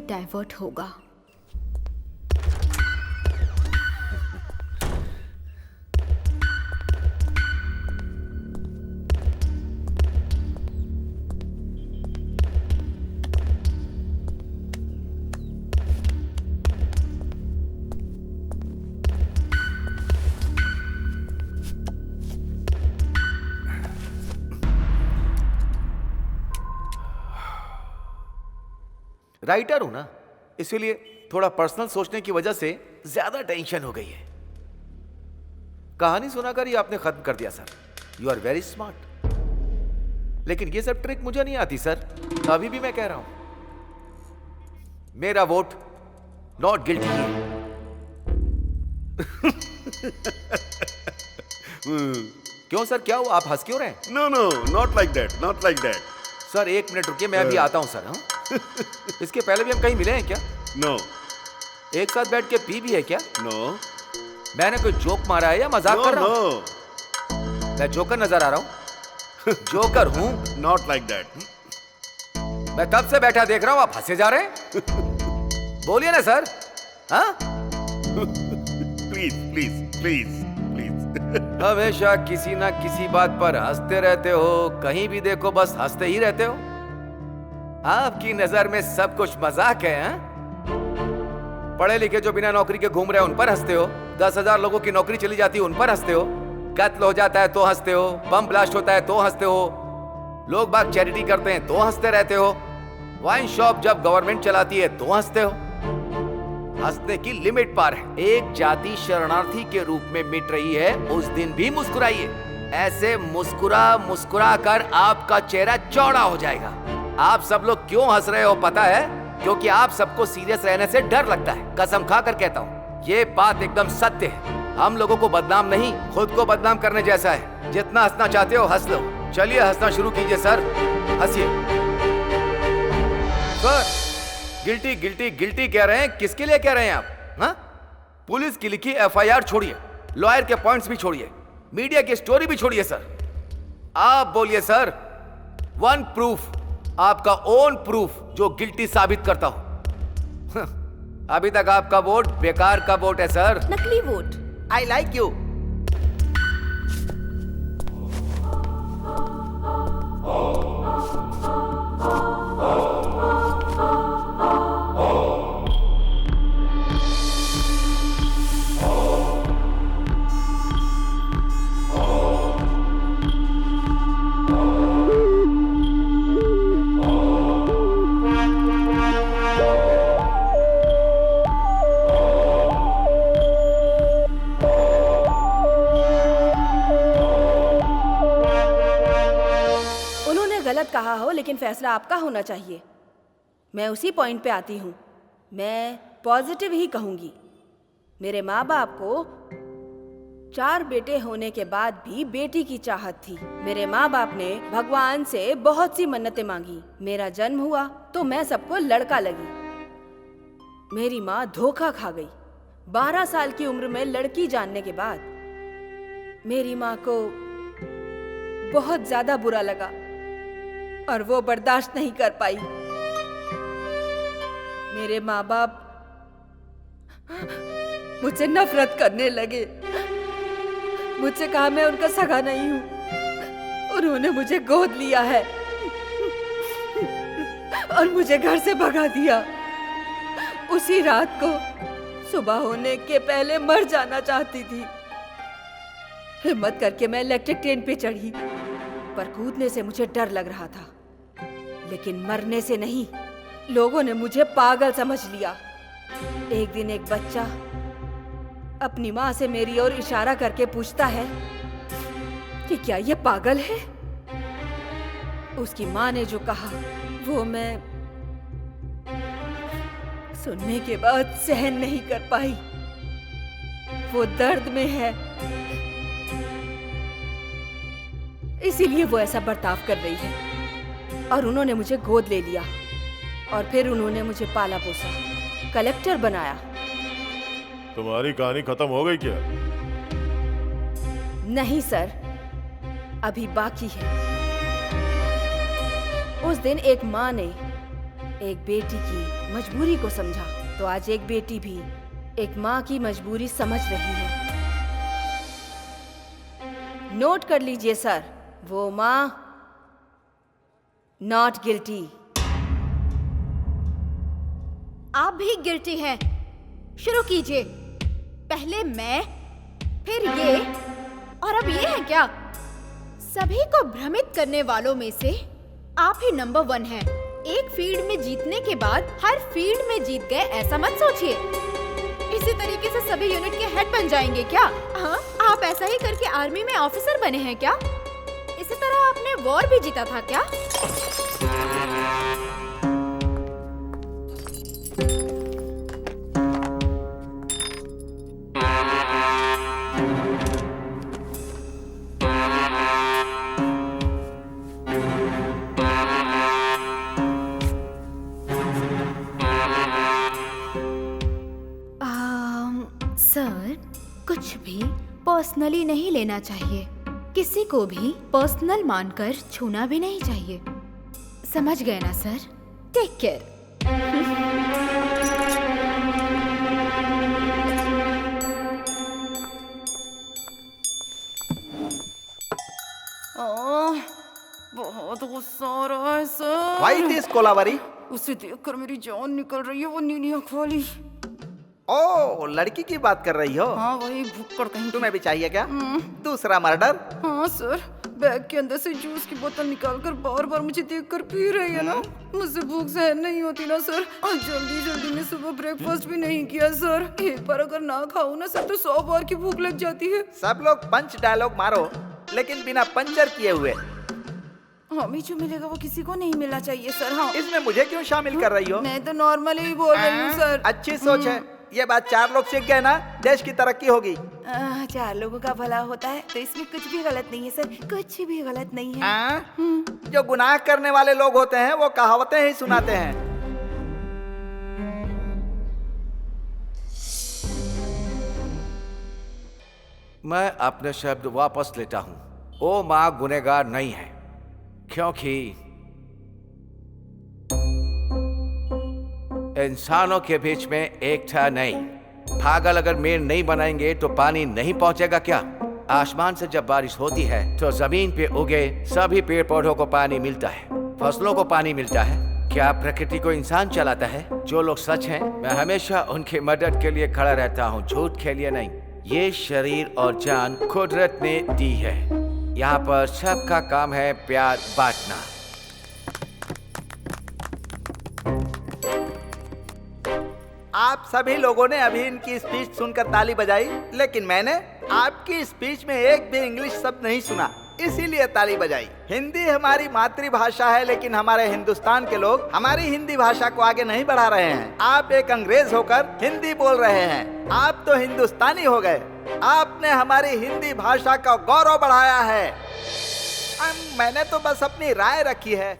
Divert होगा। Writer हूं ना, इसीलिए थोड़ा पर्सनल सोचने की वजह से ज्यादा टेंशन हो गई है। कहानी सुनाकर ही आपने खत्म कर दिया sir. You are very smart. लेकिन ये सब ट्रिक मुझे नहीं आती सर। अभी भी मैं कह रहा हूं, मेरा वोट नॉट गिल्टी है। क्यों सर, क्या हुआ? आप हंस क्यों रहे हैं? No, no, not like that, not like that. Sir एक मिनट रुकिए, मैं अभी आता हूं सर। हाँ इसके पहले भी हम कहीं मिले हैं क्या? No, एक साथ बैठ के पी भी है क्या? no, मैंने कोई जोक मारा है या मजाक no, कर रहा हूं? no, मैं जोकर नजर आ रहा हूं? जोकर हूं? not like that. मैं तब से बैठा देख रहा हूं, आप हंसे जा रहे हैं। बोलिए ना सर। हाँ Please, please, please, please. हमेशा किसी ना किसी बात पर हंसते रहते हो, कहीं भी देखो बस हंसते ही रहते हो। आपकी नजर में सब कुछ मजाक है। हाँ? पढ़े लिखे जो बिना नौकरी के घूम रहे हैं उन पर हंसते हो, 10,000 लोगों की नौकरी चली जाती है उन पर हंसते हो, कत्ल हो जाता है तो हंसते हो, बम ब्लास्ट होता है तो हंसते हो, लोग बाग चैरिटी करते हैं तो हंसते रहते हो, वाइन शॉप जब गवर्नमेंट चलाती है तो हंसते हो। हंसने की लिमिट पार है। एक जाति शरणार्थी के रूप में मिट रही है, उस दिन भी मुस्कुराइए। ऐसे मुस्कुरा मुस्कुरा कर आपका चेहरा चौड़ा हो जाएगा। आप सब लोग क्यों हंस रहे हो पता है? क्योंकि आप सबको सीरियस रहने से डर लगता है। कसम खाकर कहता हूँ, ये बात एकदम सत्य है। हम लोगों को बदनाम नहीं, खुद को बदनाम करने जैसा है। जितना हंसना चाहते हो हंस लो। चलिए हंसना शुरू कीजिए सर, हंसिए। सर गिल्टी गिल्टी गिल्टी कह रहे हैं, किसके लिए कह रहे हैं आप? हाँ? पुलिस की लिखी एफआईआर छोड़िए, लॉयर के पॉइंट्स भी छोड़िए, मीडिया की स्टोरी भी छोड़िए सर। आप बोलिए सर, वन प्रूफ, आपका ओन प्रूफ जो गिल्टी साबित करता हो। अभी तक आपका वोट बेकार का वोट है सर। नकली वोट। I like you. गलत कहा हो, लेकिन फैसला आपका होना चाहिए। मैं उसी पॉइंट पे आती हूँ। मैं पॉजिटिव ही कहूँगी। मेरे माँ बाप को 4 बेटे होने के बाद भी बेटी की चाहत थी। मेरे माँ बाप ने भगवान से बहुत सी मन्नतें मांगी। मेरा जन्म हुआ तो मैं सबको लड़का लगी। मेरी माँ धोखा खा गई। 12 साल की उम्र में लड़की जानने के बाद मेरी माँ को बहुत ज्यादा बुरा लगा और वो बर्दाश्त नहीं कर पाई। मेरे माँ बाप मुझसे नफरत करने लगे। मुझसे कहा मैं उनका सगा नहीं हूँ। उन्होंने मुझे गोद लिया है और मुझे घर से भगा दिया। उसी रात को सुबह होने के पहले मर जाना चाहती थी। हिम्मत करके मैं इलेक्ट्रिक ट्रेन पे चढ़ी, पर कूदने से मुझे डर लग रहा था, लेकिन मरने से नहीं। लोगों ने मुझे पागल समझ लिया। एक दिन एक बच्चा अपनी माँ से मेरी ओर इशारा करके पूछता है कि क्या ये पागल है। उसकी माँ ने जो कहा वो मैं सुनने के बाद सहन नहीं कर पाई। वो दर्द में है, इसीलिए वो ऐसा बर्ताव कर रही है। और उन्होंने मुझे गोद ले लिया और फिर उन्होंने मुझे पाला पोसा, कलेक्टर बनाया। तुम्हारी कहानी खत्म हो गई क्या? नहीं सर, अभी बाकी है। उस दिन एक माँ ने एक बेटी की मजबूरी को समझा, तो आज एक बेटी भी एक माँ की मजबूरी समझ रही है। नोट कर लीजिए सर, वो माँ नॉट गिल्टी। आप भी गिल्टी हैं। शुरू कीजिए। पहले मैं, फिर ये, और अब ये है क्या? सभी को भ्रमित करने वालों में से आप ही नंबर 1 हैं। एक फील्ड में जीतने के बाद हर फील्ड में जीत गए, ऐसा मत सोचिए। इसी तरीके से सभी यूनिट के हेड बन जाएंगे क्या? हाँ, आप ऐसा ही करके आर्मी में ऑफिसर बने हैं क्या? इसी तरह आपने वॉर भी जीता था क्या? सर, कुछ भी पर्सनली नहीं लेना चाहिए। किसी को भी पर्सनल मानकर छूना भी नहीं चाहिए। समझ गए ना सर? Take care. बहुत गुस्सा आ रहा है सर। Why this Kolaveri? उसे देखकर मेरी जान निकल रही है, वो नीली आँख वाली। ओ, लड़की की बात कर रही हो? हाँ, वही भुक्कड़ कहीं की। तुम्हें भी चाहिए क्या? दूसरा मर्डर? हाँ सर, बैग के अंदर से जूस की बोतल निकालकर बार बार मुझे देखकर पी रही है ना। मुझसे भूख सहन नहीं होती ना सर। और जल्दी जल्दी में सुबह ब्रेकफास्ट भी नहीं किया सर। एक बार अगर ना खाऊं ना सर तो 100 बार की भूख लग जाती है। सब लोग पंच डायलॉग मारो, लेकिन बिना पंचर किए हुए। हमें जो मिलेगा वो किसी को नहीं मिलना चाहिए सर। हाँ, इसमें मुझे क्यों शामिल कर रही हो? मैं तो नॉर्मली ही बोल रही हूँ सर। अच्छी सोच है। ये बात 4 लोग सीख गए ना, देश की तरक्की होगी। 4 लोगों का भला होता है तो इसमें कुछ भी गलत नहीं है सर, कुछ भी गलत नहीं है। जो गुनाह करने वाले लोग होते हैं वो कहावतें ही सुनाते हैं। मैं अपने शब्द वापस लेता हूं। वो माँ गुनहगार नहीं है, क्योंकि इंसानों के बीच में एकता नहीं। पागल अगर मेड़ नहीं बनाएंगे तो पानी नहीं पहुंचेगा क्या? आसमान से जब बारिश होती है तो जमीन पे उगे सभी पेड़ पौधों को पानी मिलता है, फसलों को पानी मिलता है। क्या प्रकृति को इंसान चलाता है? जो लोग सच हैं, मैं हमेशा उनकी मदद के लिए खड़ा रहता हूँ, झूठ के लिए नहीं। ये शरीर और जान कुदरत ने दी है। यहाँ पर सबका काम है प्यार बांटना। आप सभी लोगों ने अभी इनकी स्पीच सुनकर ताली बजाई, लेकिन मैंने आपकी स्पीच में एक भी इंग्लिश शब्द नहीं सुना, इसीलिए ताली बजाई। हिंदी हमारी मातृभाषा है, लेकिन हमारे हिंदुस्तान के लोग हमारी हिंदी भाषा को आगे नहीं बढ़ा रहे हैं। आप एक अंग्रेज होकर हिंदी बोल रहे हैं। आप तो हिंदुस्तानी हो गए। आपने हमारी हिंदी भाषा का गौरव बढ़ाया है। मैंने तो बस अपनी राय रखी है।